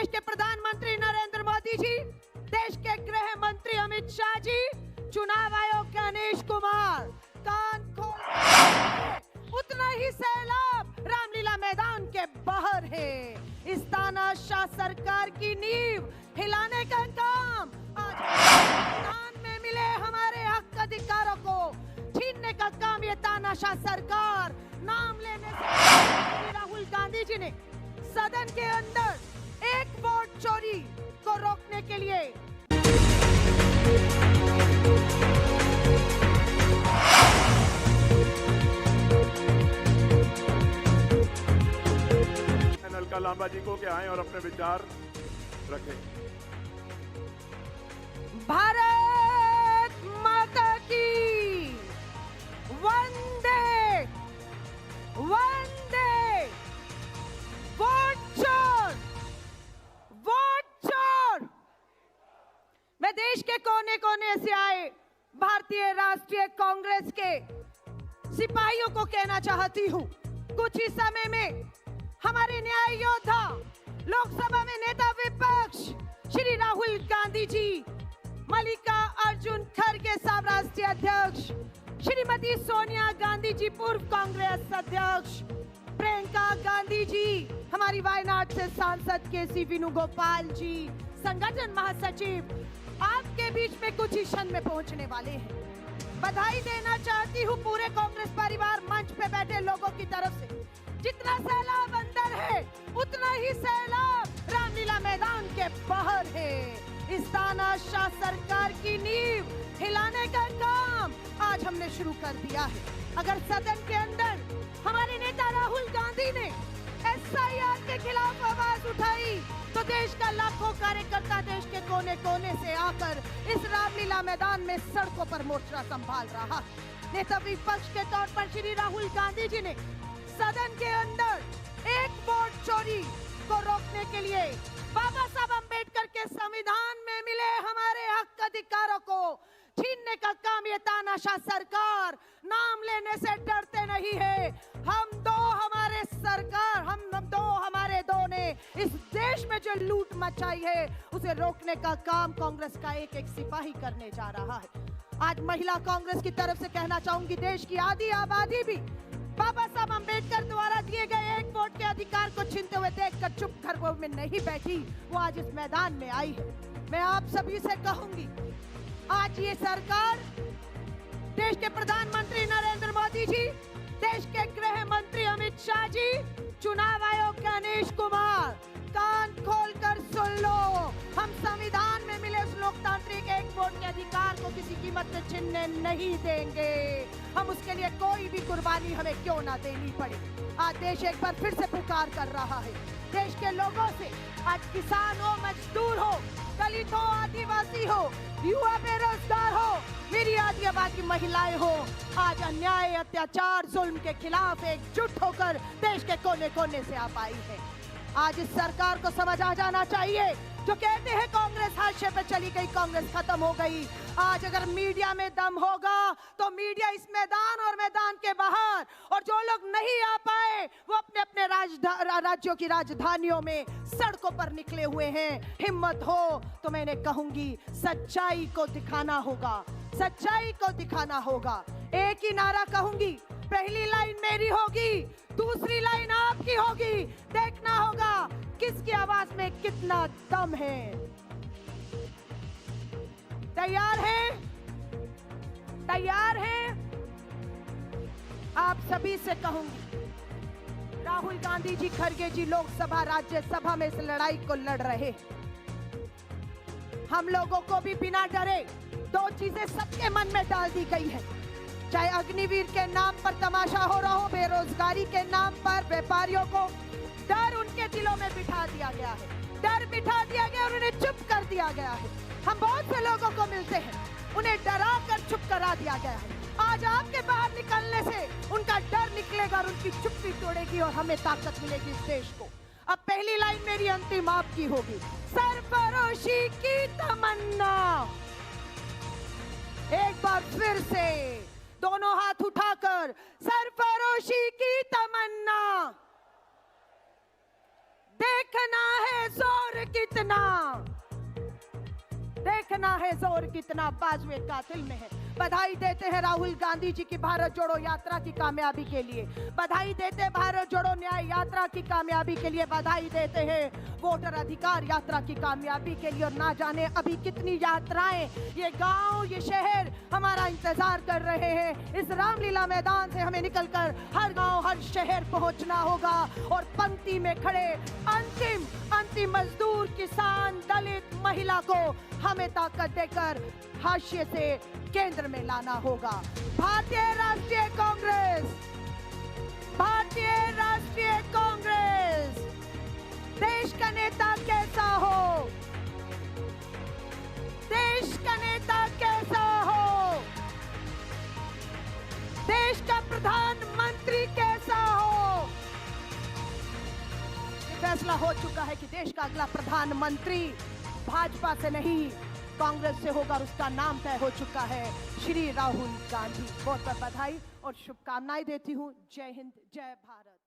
देश के प्रधानमंत्री नरेंद्र मोदी जी, देश के गृह मंत्री अमित शाह जी, चुनाव आयोग गणेश कुमार, कान खोल उतना ही सैलाब रामलीला मैदान के बाहर है। इस तानाशाह सरकार की नींव हिलाने का काम आज मैदान में मिले हमारे हक अधिकारों को छीनने का काम ये तानाशाह सरकार नाम लेने से राहुल गांधी जी ने सदन के अंदर एक वोट चोरी को रोकने के लिए अलका लांबा जी को कि आए और अपने विचार रखें। भारत माता की वंदे वंदे। वोट चोर, वोट चोर। मैं देश के कोने कोने से आए भारतीय राष्ट्रीय कांग्रेस के सिपाहियों को कहना चाहती हूँ, कुछ ही समय में हमारे न्याय योद्धा लोकसभा में नेता विपक्ष श्री राहुल गांधी जी, मल्लिका अर्जुन खड़गे साहब राष्ट्रीय अध्यक्ष, श्रीमती सोनिया गांधी जी पूर्व कांग्रेस अध्यक्ष, प्रियंका गांधी जी हमारी वायनाड से सांसद केसी वेणुगोपाल जी, संगठन महासचिव आपके बीच में कुछ ही क्षण में पहुंचने वाले हैं। बधाई देना चाहती हूँ पूरे कांग्रेस परिवार मंच पे बैठे लोगों की तरफ से। जितना सैलाब अंदर है उतना ही सैलाब रामलीला मैदान के बाहर है। इस तानाशाह सरकार की नींव हिलाने का काम आज हमने शुरू कर दिया है। अगर सदन के अंदर हमारे नेता राहुल गांधी ने SIR के खिलाफ आवाज उठाई तो देश का लाखों कार्यकर्ता देश के कोने कोने से आकर इस रामलीला मैदान में सड़कों पर मोर्चा संभाल रहा है। नेता विपक्ष के तौर पर श्री राहुल गांधी जी ने सदन के अंदर एक वोट चोरी को रोकने के लिए बाबा साहब अंबेडकर के संविधान में मिले हमारे हक अधिकारों को छीनने का काम ये तानाशाह सरकार नाम लेने से डरते नहीं है। हम दो हमारे दो ने इस देश में जो लूट मचाई है उसे रोकने का काम कांग्रेस का एक एक सिपाही करने जा रहा है। आज महिला कांग्रेस की तरफ से कहना चाहूंगी, देश की आधी आबादी भी बाबा साहब अंबेडकर द्वारा दिए गए एक वोट के अधिकार को छीनते हुए देखकर चुप घरों में नहीं बैठी, वो आज इस मैदान में आई है। मैं आप सभी से कहूंगी, आज ये सरकार देश के प्रधानमंत्री नरेंद्र मोदी जी, देश के गृह मंत्री अमित शाह जी, चुनाव आयोग गणेश कुमार, कान खोलकर सुन लो, हम संविधान में मिले उस लोकतांत्रिक एक वोट के अधिकार को किसी कीमत पे छीनने नहीं देंगे। हम उसके लिए कोई भी कुर्बानी हमें क्यों ना देनी पड़े। आज देश एक बार फिर से पुकार कर रहा है देश के लोगों से। आज किसान हो, मजदूर हो, दलित हो, आदिवासी हो, युवा बेरोजगार हो, मेरी आदिवासी महिलाएं हो, आज अन्याय, अत्याचार, जुल्म के खिलाफ एकजुट होकर देश के कोने कोने से आप आई है। आज इस सरकार को समझ आ जाना चाहिए, जो कहते हैं कांग्रेस हाशिए पे चली गई, कांग्रेस खत्म हो गई। आज अगर मीडिया में दम होगा तो मीडिया इस मैदान और मैदान के बाहर, और जो लोग नहीं आ पाए वो अपने अपने राज्यों की राजधानियों में सड़कों पर निकले हुए हैं। हिम्मत हो तो मैंने कहूंगी सच्चाई को दिखाना होगा, सच्चाई को दिखाना होगा। एक ही नारा कहूंगी, पहली लाइन मेरी होगी, दूसरी लाइन आपकी होगी। देखना होगा किसकी आवाज में कितना दम है। तैयार है? तैयार है? आप सभी से कहूंगी, राहुल गांधी जी, खड़गे जी लोकसभा राज्यसभा में इस लड़ाई को लड़ रहे। हम लोगों को भी बिना डरे दो चीजें सबके मन में डाल दी गई है। चाहे अग्निवीर के नाम पर तमाशा हो रहा हो, बेरोजगारी के नाम पर व्यापारियों को डर उनके दिलों में बिठा दिया गया है, डर बिठा दिया गया और उन्हें चुप कर दिया गया है। हम बहुत से लोगों को मिलते हैं, उन्हें डरा कर चुप करा दिया गया है। आज आपके बाहर निकलने से उनका डर निकलेगा और उनकी चुप्पी तोड़ेगी और हमें ताकत मिलेगी इस देश को। अब पहली लाइन मेरी अंतिम आपकी होगी, सरफरोशी की तमन्ना। एक बार फिर से दोनों हाथ उठाकर, सरफरोशी की तमन्ना। देखना है जोर कितना, देखना है जोर कितना बाजुए कातिल में है। बधाई देते हैं राहुल गांधी जी की भारत जोड़ो यात्रा की कामयाबी के लिए, बधाई देते हैं भारत जोड़ो न्याय यात्रा की कामयाबी के लिए, बधाई देते हैं वोटर अधिकार यात्रा की कामयाबी के लिए। और ना जाने अभी कितनी यात्राएं ये गांव ये शहर हमारा इंतजार कर रहे हैं। इस रामलीला मैदान से हमें निकलकर हर गांव हर शहर पहुंचना होगा और पंक्ति में खड़े अंतिम मजदूर किसान दलित महिला को हमें ताकत देकर हाशिए से केंद्र में लाना होगा। भारतीय राष्ट्रीय कांग्रेस, भारतीय राष्ट्रीय कांग्रेस, देश का नेता कैसा हो, देश का नेता कैसा हो, देश का प्रधानमंत्री कैसा हो। फैसला हो चुका है कि देश का अगला प्रधानमंत्री भाजपा से नहीं कांग्रेस से होगा और उसका नाम तय हो चुका है, श्री राहुल गांधी। बहुत बहुत बधाई और शुभकामनाएं देती हूं। जय हिंद, जय भारत।